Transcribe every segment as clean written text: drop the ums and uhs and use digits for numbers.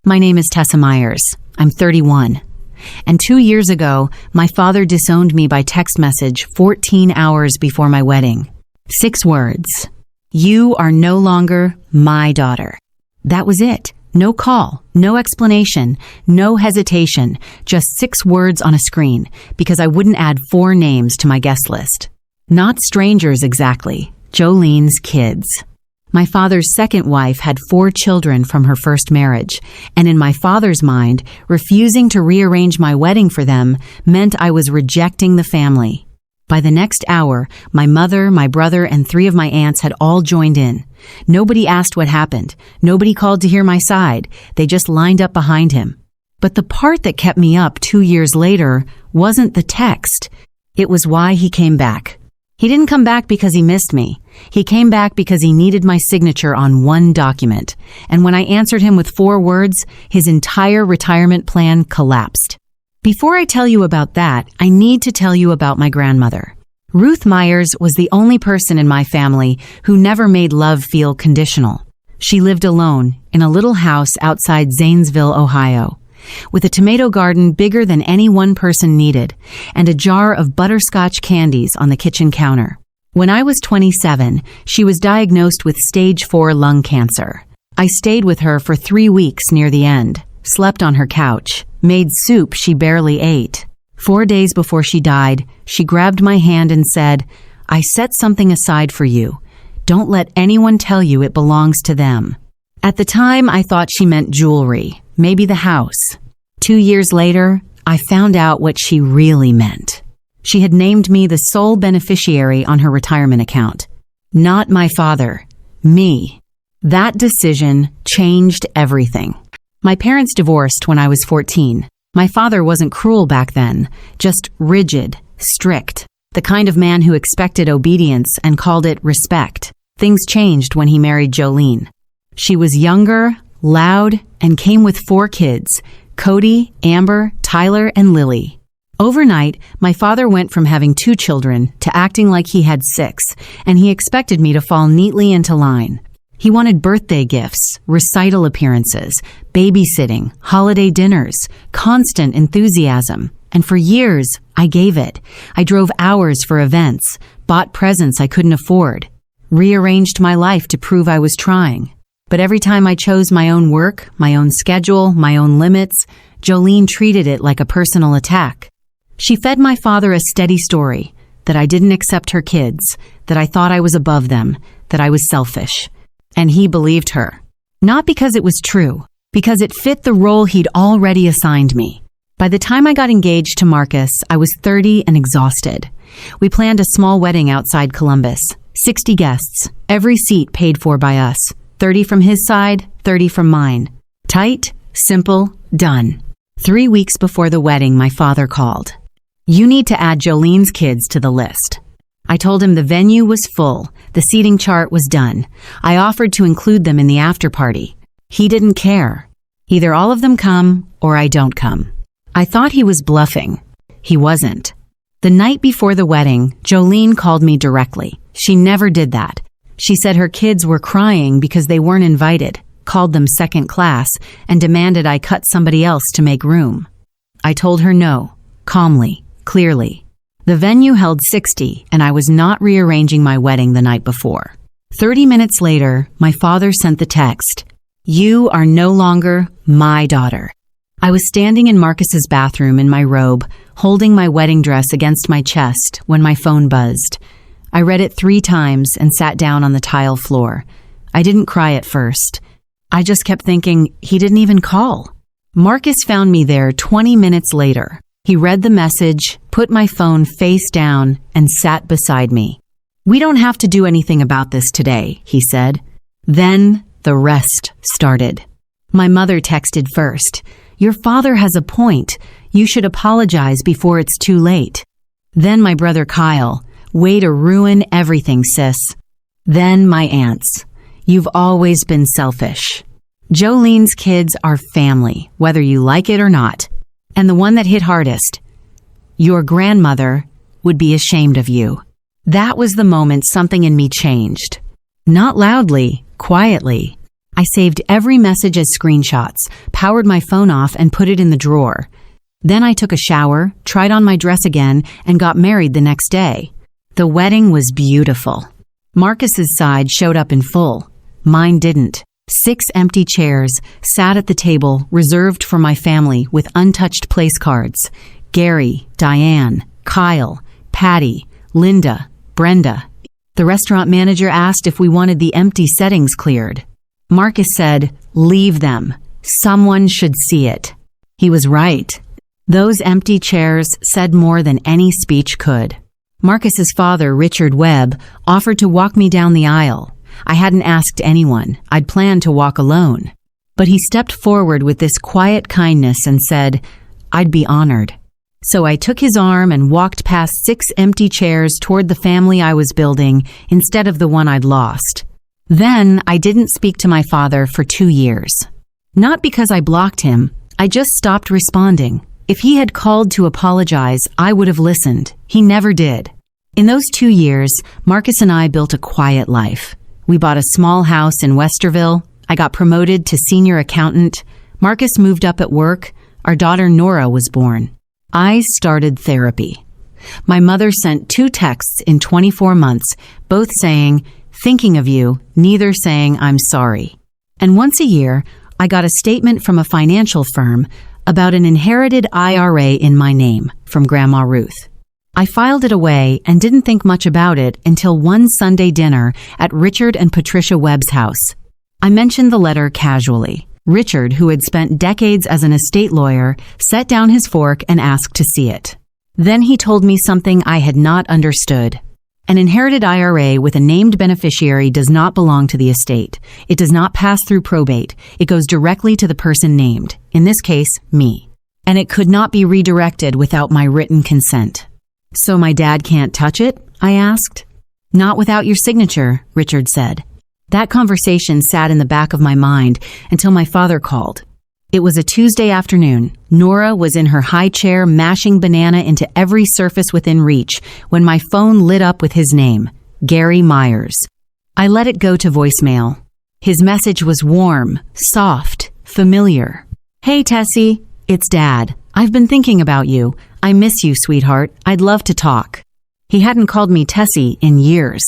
My name is Tessa Myers. I'm 31. And 2 years ago, my father disowned me by text message 14 hours before my wedding. 6 words. You are no longer my daughter. That was it. No call, no explanation, no hesitation, just 6 words on a screen because I wouldn't add 4 names to my guest list. Not strangers exactly, Jolene's kids. My father's second wife had 4 children from her first marriage, and in my father's mind, refusing to rearrange my wedding for them meant I was rejecting the family. By the next hour, my mother, my brother, and 3 of my aunts had all joined in. Nobody asked what happened. Nobody called to hear my side. They just lined up behind him. But the part that kept me up 2 years later wasn't the text. It was why he came back. He didn't come back because he missed me. He came back because he needed my signature on one document. And when I answered him with 4 words, his entire retirement plan collapsed. Before I tell you about that, I need to tell you about my grandmother. Ruth Myers was the only person in my family who never made love feel conditional. She lived alone in a little house outside Zanesville, Ohio, with a tomato garden bigger than any one person needed, and a jar of butterscotch candies on the kitchen counter. When I was 27, she was diagnosed with stage 4 lung cancer. I stayed with her for 3 weeks near the end, slept on her couch, made soup she barely ate. 4 days before she died, she grabbed my hand and said, "I set something aside for you. Don't let anyone tell you it belongs to them." At the time, I thought she meant jewelry, maybe the house. 2 years later, I found out what she really meant. She had named me the sole beneficiary on her retirement account. Not my father, me. That decision changed everything. My parents divorced when I was 14. My father wasn't cruel back then, just rigid, strict, the kind of man who expected obedience and called it respect. Things changed when he married Jolene. She was younger, loud, and came with 4 kids, Cody, Amber, Tyler, and Lily. Overnight, my father went from having 2 children to acting like he had 6, and he expected me to fall neatly into line. He wanted birthday gifts, recital appearances, babysitting, holiday dinners, constant enthusiasm. And for years, I gave it. I drove hours for events, bought presents I couldn't afford, rearranged my life to prove I was trying. But every time I chose my own work, my own schedule, my own limits, Jolene treated it like a personal attack. She fed my father a steady story, that I didn't accept her kids, that I thought I was above them, that I was selfish. And he believed her. Not because it was true, because it fit the role he'd already assigned me. By the time I got engaged to Marcus, I was 30 and exhausted. We planned a small wedding outside Columbus. 60 guests, every seat paid for by us. 30 from his side, 30 from mine. Tight, simple, done. 3 weeks before the wedding, my father called. "You need to add Jolene's kids to the list." I told him the venue was full, the seating chart was done. I offered to include them in the after party. He didn't care. Either all of them come or I don't come. I thought he was bluffing. He wasn't. The night before the wedding, Jolene called me directly. She never did that. She said her kids were crying because they weren't invited, called them second class, and demanded I cut somebody else to make room. I told her no, calmly, clearly. The venue held 60, and I was not rearranging my wedding the night before. 30 minutes later, my father sent the text, "You are no longer my daughter." I was standing in Marcus's bathroom in my robe, holding my wedding dress against my chest when my phone buzzed. I read it 3 times and sat down on the tile floor. I didn't cry at first. I just kept thinking, he didn't even call. Marcus found me there 20 minutes later. He read the message, put my phone face down, and sat beside me. "We don't have to do anything about this today," he said. Then the rest started. My mother texted first, "Your father has a point. You should apologize before it's too late." Then my brother Kyle, "Way to ruin everything, sis." Then my aunts, "You've always been selfish." Jolene's kids are family, whether you like it or not. And the one that hit hardest, "Your grandmother would be ashamed of you." That was the moment something in me changed. Not loudly, quietly. I saved every message as screenshots, powered my phone off, and put it in the drawer. Then I took a shower, tried on my dress again, and got married the next day. The wedding was beautiful. Marcus's side showed up in full. Mine didn't. 6 empty chairs sat at the table reserved for my family with untouched place cards. Gary, Diane, Kyle, Patty, Linda, Brenda. The restaurant manager asked if we wanted the empty settings cleared. Marcus said, "Leave them. Someone should see it." He was right. Those empty chairs said more than any speech could. Marcus's father, Richard Webb, offered to walk me down the aisle. I hadn't asked anyone. I'd planned to walk alone. But he stepped forward with this quiet kindness and said, "I'd be honored." So I took his arm and walked past 6 empty chairs toward the family I was building instead of the one I'd lost. Then I didn't speak to my father for 2 years. Not because I blocked him, I just stopped responding. If he had called to apologize, I would have listened. He never did. In those 2 years, Marcus and I built a quiet life. We bought a small house in Westerville. I got promoted to senior accountant. Marcus moved up at work. Our daughter Nora was born. I started therapy. My mother sent 2 texts in 24 months, both saying, "Thinking of you," neither saying, "I'm sorry." And once a year, I got a statement from a financial firm about an inherited IRA in my name from Grandma Ruth. I filed it away and didn't think much about it until one Sunday dinner at Richard and Patricia Webb's house. I mentioned the letter casually. Richard, who had spent decades as an estate lawyer, set down his fork and asked to see it. Then he told me something I had not understood. An inherited IRA with a named beneficiary does not belong to the estate. It does not pass through probate. It goes directly to the person named, in this case, me. And it could not be redirected without my written consent. "So my dad can't touch it?" I asked. "Not without your signature," Richard said. That conversation sat in the back of my mind until my father called. It was a Tuesday afternoon. Nora was in her high chair mashing banana into every surface within reach when my phone lit up with his name, Gary Myers. I let it go to voicemail. His message was warm, soft, familiar. "Hey, Tessie, it's Dad. I've been thinking about you. I miss you, sweetheart. I'd love to talk." He hadn't called me Tessie in years.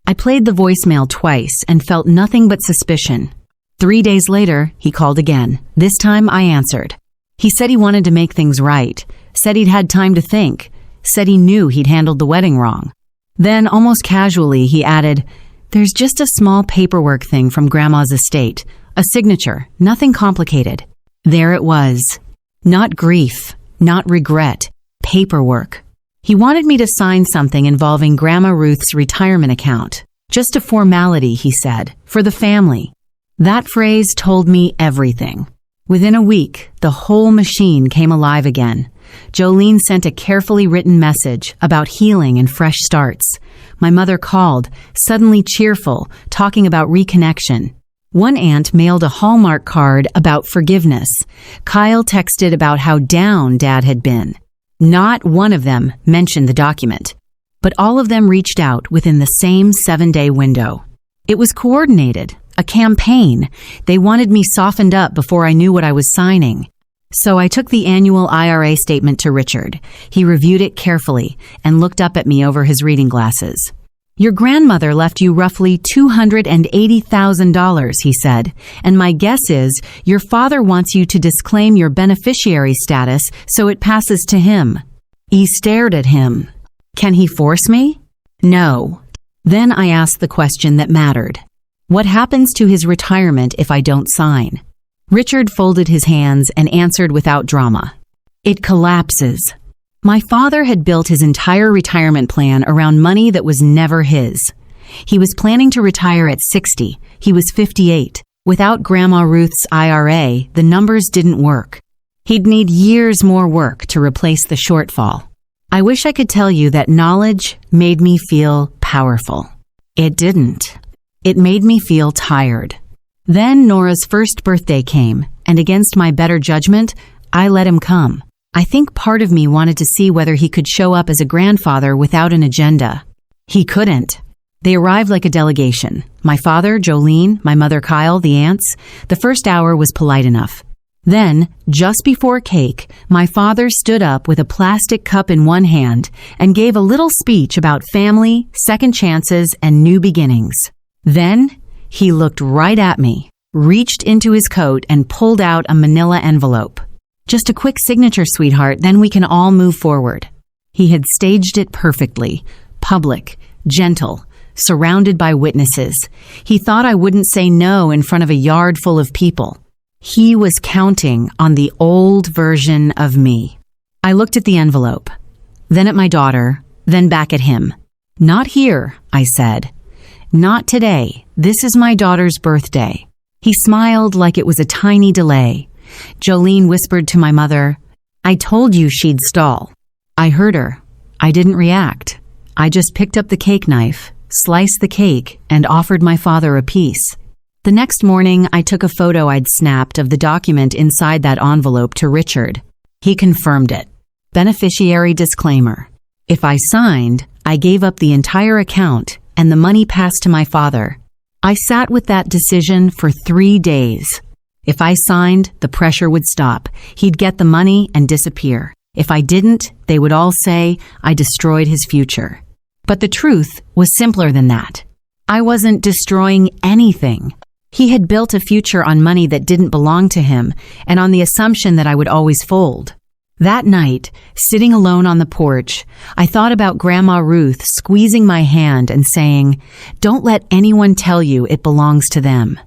I played the voicemail twice and felt nothing but suspicion. 3 days later, he called again. This time I answered. He said he wanted to make things right, said he'd had time to think, said he knew he'd handled the wedding wrong. Then, almost casually, he added, "There's just a small paperwork thing from Grandma's estate, a signature, nothing complicated." There it was. Not grief, not regret, paperwork. He wanted me to sign something involving Grandma Ruth's retirement account. Just a formality, he said, for the family. That phrase told me everything. Within a week, the whole machine came alive again. Jolene sent a carefully written message about healing and fresh starts. My mother called, suddenly cheerful, talking about reconnection. One aunt mailed a Hallmark card about forgiveness. Kyle texted about how down Dad had been. Not one of them mentioned the document, but all of them reached out within the same 7-day window. It was coordinated, a campaign. They wanted me softened up before I knew what I was signing. So I took the annual IRA statement to Richard. He reviewed it carefully and looked up at me over his reading glasses. "Your grandmother left you roughly $280,000, he said, and my guess is your father wants you to disclaim your beneficiary status so it passes to him." He stared at him. "Can he force me?" "No." Then I asked the question that mattered. What happens to his retirement if I don't sign? Richard folded his hands and answered without drama. "It collapses." My father had built his entire retirement plan around money that was never his. He was planning to retire at 60. He was 58. Without Grandma Ruth's IRA, the numbers didn't work. He'd need years more work to replace the shortfall. I wish I could tell you that knowledge made me feel powerful. It didn't. It made me feel tired. Then Nora's first birthday came, and against my better judgment, I let him come. I think part of me wanted to see whether he could show up as a grandfather without an agenda. He couldn't. They arrived like a delegation. My father, Jolene, my mother, Kyle, the aunts. The first hour was polite enough. Then, just before cake, my father stood up with a plastic cup in one hand and gave a little speech about family, second chances, and new beginnings. Then, he looked right at me, reached into his coat, and pulled out a manila envelope. "Just a quick signature, sweetheart, then we can all move forward." He had staged it perfectly, public, gentle, surrounded by witnesses. He thought I wouldn't say no in front of a yard full of people. He was counting on the old version of me. I looked at the envelope, then at my daughter, then back at him. "Not here," I said. "Not today. This is my daughter's birthday." He smiled like it was a tiny delay. Jolene whispered to my mother, "I told you she'd stall." I heard her. I didn't react. I just picked up the cake knife, sliced the cake, and offered my father a piece. The next morning, I took a photo I'd snapped of the document inside that envelope to Richard. He confirmed it. Beneficiary disclaimer. If I signed, I gave up the entire account and the money passed to my father. I sat with that decision for 3 days. If I signed, the pressure would stop. He'd get the money and disappear. If I didn't, they would all say I destroyed his future. But the truth was simpler than that. I wasn't destroying anything. He had built a future on money that didn't belong to him and on the assumption that I would always fold. That night, sitting alone on the porch, I thought about Grandma Ruth squeezing my hand and saying, "Don't let anyone tell you it belongs to them."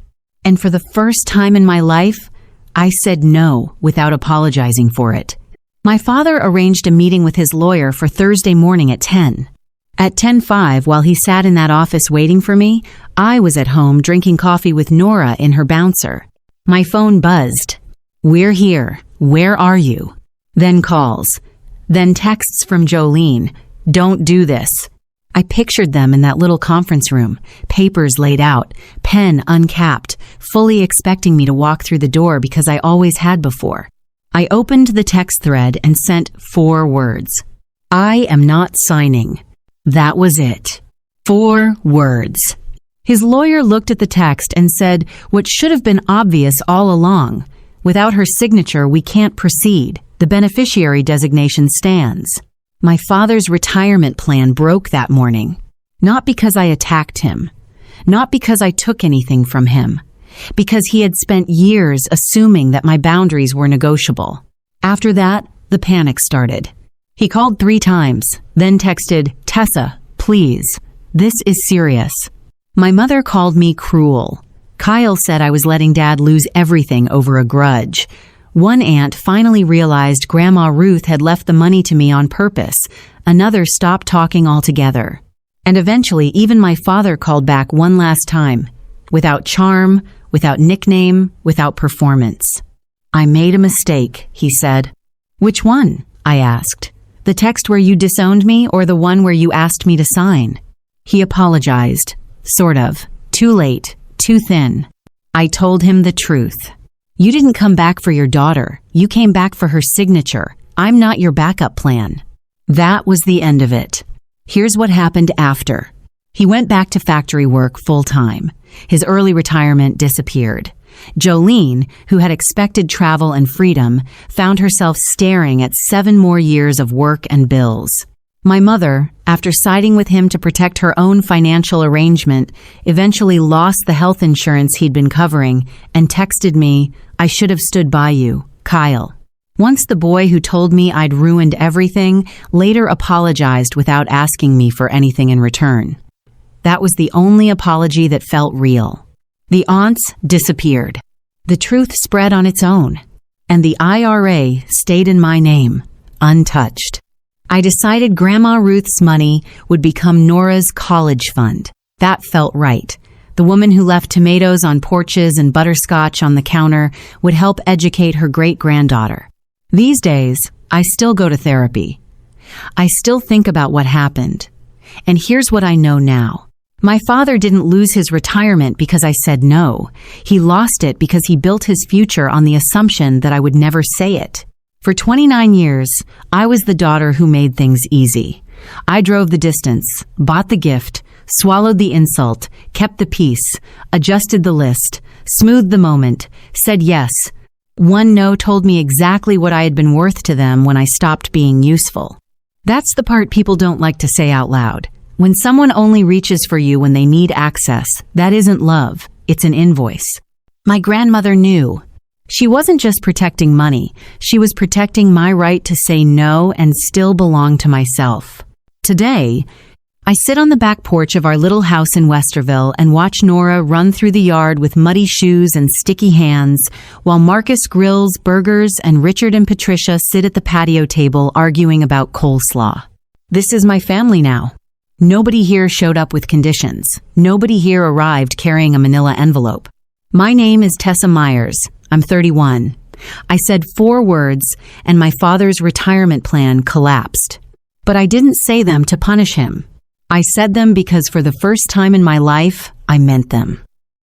And for the first time in my life, I said no without apologizing for it. My father arranged a meeting with his lawyer for Thursday morning at 10. At 10:05, while he sat in that office waiting for me, I was at home drinking coffee with Nora in her bouncer. My phone buzzed. "We're here. Where are you?" Then calls. Then texts from Jolene. "Don't do this." I pictured them in that little conference room, papers laid out, pen uncapped, fully expecting me to walk through the door because I always had before. I opened the text thread and sent 4 words. "I am not signing." That was it. 4 words. His lawyer looked at the text and said what should have been obvious all along. Without her signature, we can't proceed. The beneficiary designation stands. My father's retirement plan broke that morning. Not because I attacked him. Not because I took anything from him. Because he had spent years assuming that my boundaries were negotiable. After that, the panic started. He called 3 times, then texted, "Tessa, please. This is serious." My mother called me cruel. Kyle said I was letting Dad lose everything over a grudge. One aunt finally realized Grandma Ruth had left the money to me on purpose. Another stopped talking altogether. And eventually, even my father called back one last time. Without charm, without nickname, without performance. "I made a mistake," he said. "Which one?" I asked. "The text where you disowned me or the one where you asked me to sign?" He apologized. Sort of. Too late. Too thin. I told him the truth. "You didn't come back for your daughter. You came back for her signature. I'm not your backup plan." That was the end of it. Here's what happened after. He went back to factory work full-time. His early retirement disappeared. Jolene, who had expected travel and freedom, found herself staring at 7 more years of work and bills. My mother, after siding with him to protect her own financial arrangement, eventually lost the health insurance he'd been covering and texted me, "I should have stood by you, Kyle." Once the boy who told me I'd ruined everything later apologized without asking me for anything in return. That was the only apology that felt real. The aunts disappeared. The truth spread on its own. And the IRA stayed in my name, untouched. I decided Grandma Ruth's money would become Nora's college fund. That felt right. The woman who left tomatoes on porches and butterscotch on the counter would help educate her great-granddaughter. These days, I still go to therapy. I still think about what happened. And here's what I know now. My father didn't lose his retirement because I said no. He lost it because he built his future on the assumption that I would never say it. For 29 years, I was the daughter who made things easy. I drove the distance, bought the gift, swallowed the insult, kept the peace, adjusted the list, smoothed the moment, said yes. One no told me exactly what I had been worth to them when I stopped being useful. That's the part people don't like to say out loud. When someone only reaches for you when they need access, that isn't love, it's an invoice. My grandmother knew. She wasn't just protecting money, she was protecting my right to say no and still belong to myself. Today, I sit on the back porch of our little house in Westerville and watch Nora run through the yard with muddy shoes and sticky hands, while Marcus grills burgers and Richard and Patricia sit at the patio table arguing about coleslaw. This is my family now. Nobody here showed up with conditions. Nobody here arrived carrying a manila envelope. My name is Tessa Myers. I'm 31. I said 4 words, and my father's retirement plan collapsed. But I didn't say them to punish him. I said them because for the first time in my life, I meant them.